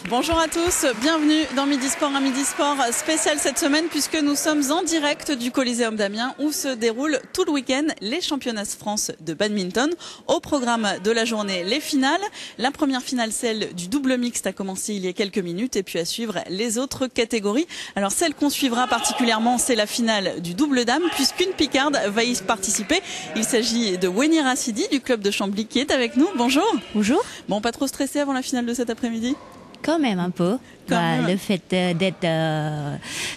Bonjour à tous, bienvenue dans Midi Sport, un Midi Sport spécial cette semaine puisque nous sommes en direct du Coliseum d'Amiens où se déroulent tout le week-end les championnats de France de badminton. Au programme de la journée, les finales. La première finale, celle du double mixte, a commencé il y a quelques minutes et puis à suivre les autres catégories. Alors celle qu'on suivra particulièrement, c'est la finale du double dame puisqu'une Picarde va y participer. Il s'agit de Wenny Rassidi du club de Chambly qui est avec nous. Bonjour. Bonjour. Bon, pas trop stressé avant la finale de cet après-midi ? Quand même un peu. Le fait d'être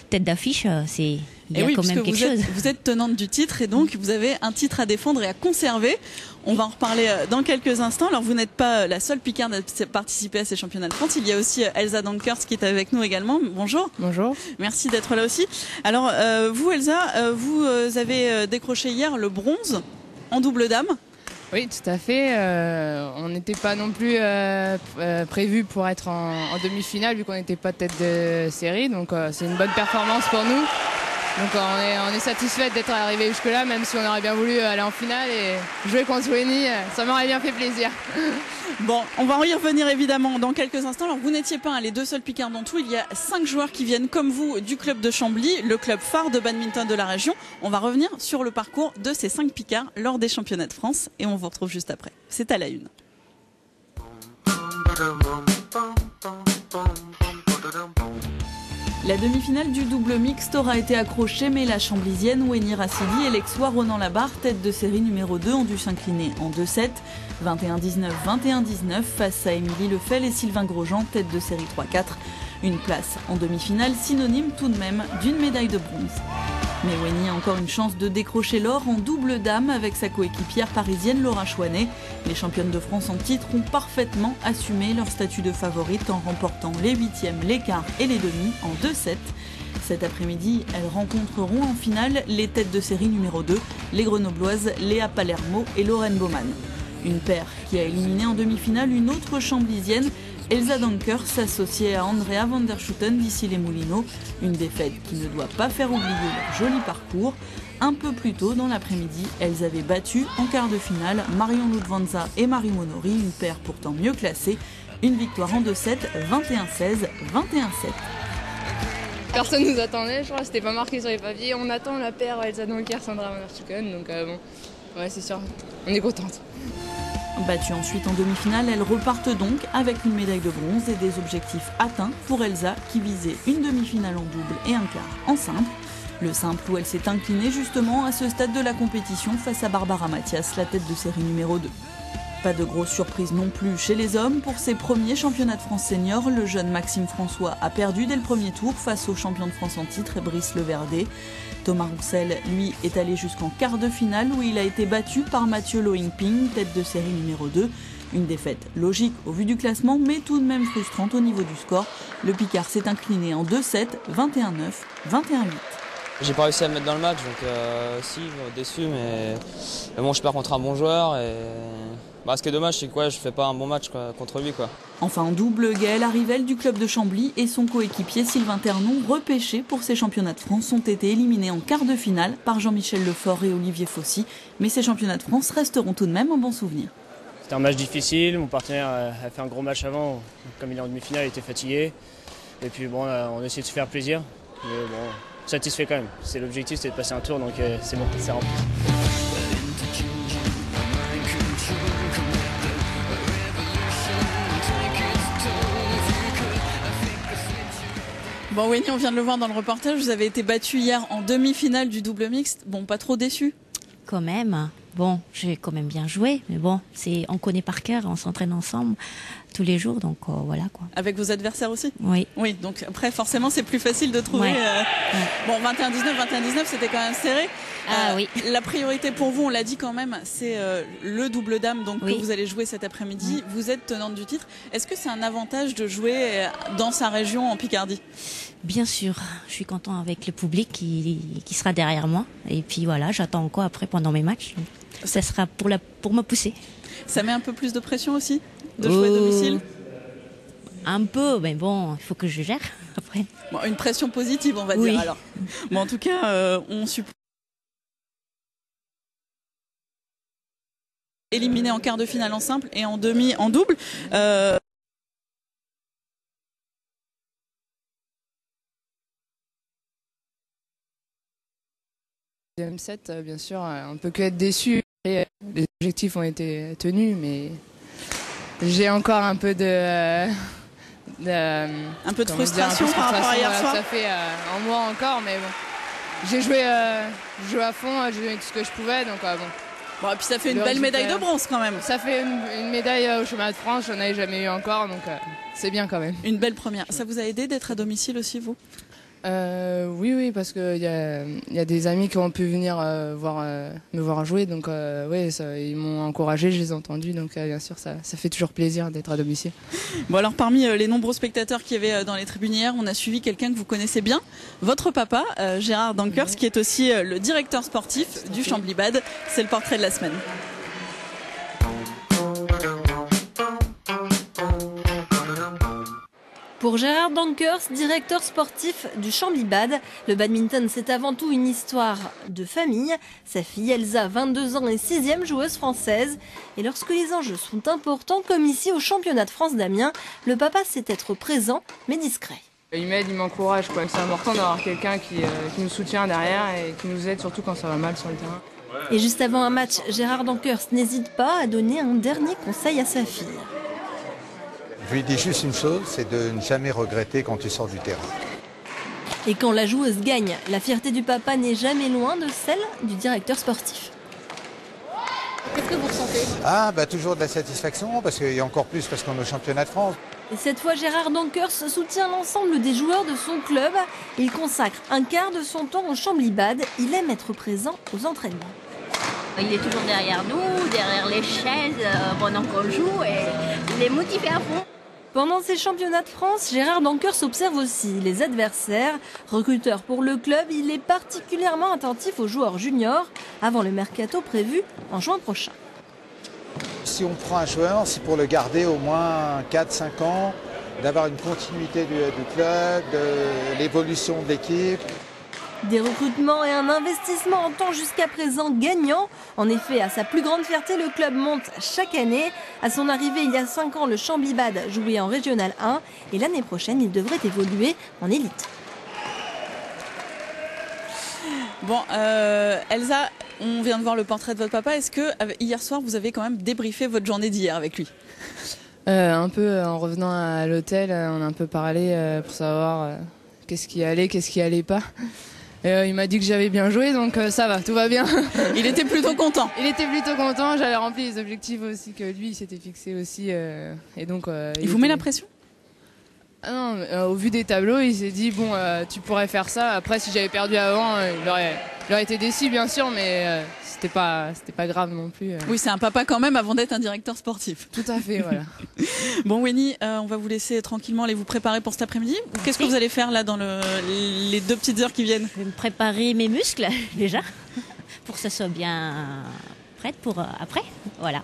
tête d'affiche, il y a quand même quelque chose. Vous êtes tenante du titre et donc vous avez un titre à défendre et à conserver. On va en reparler dans quelques instants. Alors vous n'êtes pas la seule Picarde à participer à ces championnats de France. Il y a aussi Elsa Dankers qui est avec nous également. Bonjour. Bonjour. Merci d'être là aussi. Alors vous Elsa, vous avez décroché hier le bronze en double dame. Oui, tout à fait. On n'était pas non plus prévu pour être en demi-finale vu qu'on n'était pas tête de série. Donc c'est une bonne performance pour nous. Donc on est satisfait d'être arrivé jusque-là, même si on aurait bien voulu aller en finale et jouer contre Wenny. Ça m'aurait bien fait plaisir. Bon, on va y revenir évidemment dans quelques instants. Alors vous n'étiez pas les deux seuls Picards dans tout. Il y a 5 joueurs qui viennent comme vous du club de Chambly, le club phare de badminton de la région. On va revenir sur le parcours de ces 5 Picards lors des championnats de France et on vous retrouve juste après. C'est à la une. La demi-finale du double mixte aura été accrochée, mais la chamblisienne Wenny Rassidi et l'exois Ronan Labarre, tête de série numéro 2, ont dû s'incliner en 2-7, 21-19, 21-19 face à Émilie Lefel et Sylvain Grosjean, tête de série 3-4. Une place en demi-finale synonyme tout de même d'une médaille de bronze. Mais Wenny a encore une chance de décrocher l'or en double dame avec sa coéquipière parisienne Laura Chouanet. Les championnes de France en titre ont parfaitement assumé leur statut de favorite en remportant les huitièmes, les quarts et les demi en 2-7. Cet après-midi, elles rencontreront en finale les têtes de série numéro 2, les grenobloises Léa Palermo et Lorraine Baumann. Une paire qui a éliminé en demi-finale une autre chamblisienne, Elsa Dankers, s'associait à Andrea van der Schutten d'ici les Moulineaux. Une défaite qui ne doit pas faire oublier leur joli parcours. Un peu plus tôt dans l'après-midi, elles avaient battu en quart de finale Marion Ludvanza et Marie Monori, une paire pourtant mieux classée. Une victoire en 2-7, 21-16, 21-7. Personne nous attendait, je crois, c'était pas marqué sur les papiers. On attend la paire Elsa Dankers, Andrea van der Schutten, donc bon, ouais c'est sûr, on est contente. Battues ensuite en demi-finale, elles repartent donc avec une médaille de bronze et des objectifs atteints pour Elsa qui visait une demi-finale en double et un quart en simple. Le simple où elle s'est inclinée justement à ce stade de la compétition face à Barbara Mathias, la tête de série numéro 2. Pas de grosse surprise non plus chez les hommes. Pour ses premiers championnats de France senior, le jeune Maxime François a perdu dès le premier tour face au champion de France en titre, Brice Leverdé. Thomas Roussel, lui, est allé jusqu'en quart de finale où il a été battu par Mathieu Loingping, tête de série numéro 2. Une défaite logique au vu du classement, mais tout de même frustrante au niveau du score. Le Picard s'est incliné en 2-7, 21-9, 21-8. J'ai pas réussi à me mettre dans le match, donc si, déçu, mais bon, je perds contre un bon joueur. Et ce qui est dommage, c'est que je fais pas un bon match contre lui. Enfin en double, Gaël Arrivel du club de Chambly et son coéquipier Sylvain Ternon, repêchés pour ces championnats de France, ont été éliminés en quart de finale par Jean-Michel Lefort et Olivier Fossy. Mais ces championnats de France resteront tout de même un bon souvenir. C'était un match difficile, mon partenaire a fait un gros match avant, comme il est en demi-finale, il était fatigué. Et puis bon, on a essayé de se faire plaisir, mais bon, satisfait quand même. C'est l'objectif, c'était de passer un tour, donc c'est bon, c'est rempli. Bon Wenny, on vient de le voir dans le reportage, vous avez été battue hier en demi-finale du double mixte. Bon, pas trop déçu? Quand même. Bon, j'ai quand même bien joué, mais bon, on connaît par cœur, on s'entraîne ensemble tous les jours, donc voilà quoi. Avec vos adversaires aussi? Oui. Oui, donc après forcément c'est plus facile de trouver. Ouais. Bon, 21-19, c'était quand même serré. Oui. La priorité pour vous, on l'a dit quand même, c'est le double dame donc, oui. que vous allez jouer cet après-midi. Vous êtes tenante du titre. Est-ce que c'est un avantage de jouer dans sa région en Picardie? Bien sûr, je suis content avec le public qui sera derrière moi. Et puis voilà, j'attends encore après pendant mes matchs. Ça sera pour me pousser. Ça met un peu plus de pression aussi de jouer à domicile? Un peu, mais bon, il faut que je gère après. Bon, une pression positive, on va dire alors. Bon, en tout cas, on suppose. Éliminé en quart de finale en simple et en demi en double. Deuxième set, bien sûr, on peut que être déçu. Et les objectifs ont été tenus, mais j'ai encore un peu de frustration par rapport à hier soir. Ça fait un mois encore, mais bon. J'ai joué à fond, j'ai donné tout ce que je pouvais, donc bon. Bon, et puis ça fait une belle médaille de bronze quand même. Ça fait une médaille au championnat de France, j'en avais jamais eu encore, donc c'est bien quand même. Une belle première. Ça vous a aidé d'être à domicile aussi, vous ? Oui, parce qu'il y a des amis qui ont pu venir me voir jouer, donc oui, ils m'ont encouragé, je les ai entendus, donc bien sûr ça fait toujours plaisir d'être à domicile. Bon alors parmi les nombreux spectateurs qui y avait dans les tribunes hier, on a suivi quelqu'un que vous connaissez bien, votre papa, Gérard Dankers, qui est aussi le directeur sportif du Chambly-Bad. C'est le portrait de la semaine. Pour Gérard Dankers, directeur sportif du Chambly-Bad, le badminton c'est avant tout une histoire de famille. Sa fille Elsa, 22 ans, est 6e joueuse française. Et lorsque les enjeux sont importants, comme ici au championnat de France d'Amiens, le papa sait être présent mais discret. Il m'aide, il m'encourage, c'est important d'avoir quelqu'un qui nous soutient derrière et qui nous aide surtout quand ça va mal sur le terrain. Et juste avant un match, Gérard Dankers n'hésite pas à donner un dernier conseil à sa fille. Je lui dis juste une chose, c'est de ne jamais regretter quand tu sors du terrain. Et quand la joueuse gagne, la fierté du papa n'est jamais loin de celle du directeur sportif. Qu'est-ce que vous ressentez ? Toujours de la satisfaction, parce qu'il y a encore plus parce qu'on est au championnat de France. Et cette fois, Gérard Dankers soutient l'ensemble des joueurs de son club. Il consacre un quart de son temps au Chambly-Bad. Il aime être présent aux entraînements. Il est toujours derrière nous, derrière les chaises pendant qu'on joue et il est motivé à fond. Pendant ces championnats de France, Gérard Dankers observe aussi les adversaires. Recruteur pour le club, il est particulièrement attentif aux joueurs juniors avant le mercato prévu en juin prochain. Si on prend un joueur, c'est pour le garder au moins 4-5 ans, d'avoir une continuité du club, de l'évolution de l'équipe. Des recrutements et un investissement en temps jusqu'à présent gagnant. En effet, à sa plus grande fierté, le club monte chaque année. À son arrivée il y a 5 ans, le Chambly-Bad jouait en Régional 1 et l'année prochaine, il devrait évoluer en élite. Bon, Elsa, on vient de voir le portrait de votre papa. Est-ce que hier soir, vous avez quand même débriefé votre journée d'hier avec lui ? Un peu, en revenant à l'hôtel, on a un peu parlé pour savoir qu'est-ce qui allait, qu'est-ce qui allait pas. Il m'a dit que j'avais bien joué, donc ça va, tout va bien. Il était plutôt content. Il était plutôt content, j'avais rempli les objectifs aussi que lui, il s'était fixé aussi. Et donc, il vous met la pression ? Ah non, au vu des tableaux, il s'est dit, bon, tu pourrais faire ça. Après, si j'avais perdu avant, il aurait été déçu, bien sûr, mais c'était pas grave non plus. Oui, c'est un papa quand même avant d'être un directeur sportif. Tout à fait, voilà. Bon, Winnie, on va vous laisser tranquillement aller vous préparer pour cet après-midi. Qu'est-ce que vous allez faire là dans les 2 petites heures qui viennent ? Je vais me préparer mes muscles déjà pour que ça soit bien prête pour après. Voilà.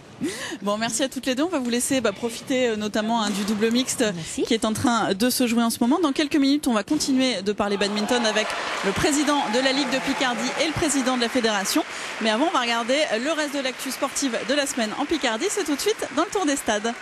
Bon, merci à toutes les deux. On va vous laisser profiter notamment du double mixte qui est en train de se jouer en ce moment. Dans quelques minutes, on va continuer de parler badminton avec le président de la Ligue de Picardie et le président de la fédération. Mais avant, on va regarder le reste de l'actu sportive de la semaine en Picardie. C'est tout de suite dans le Tour des Stades.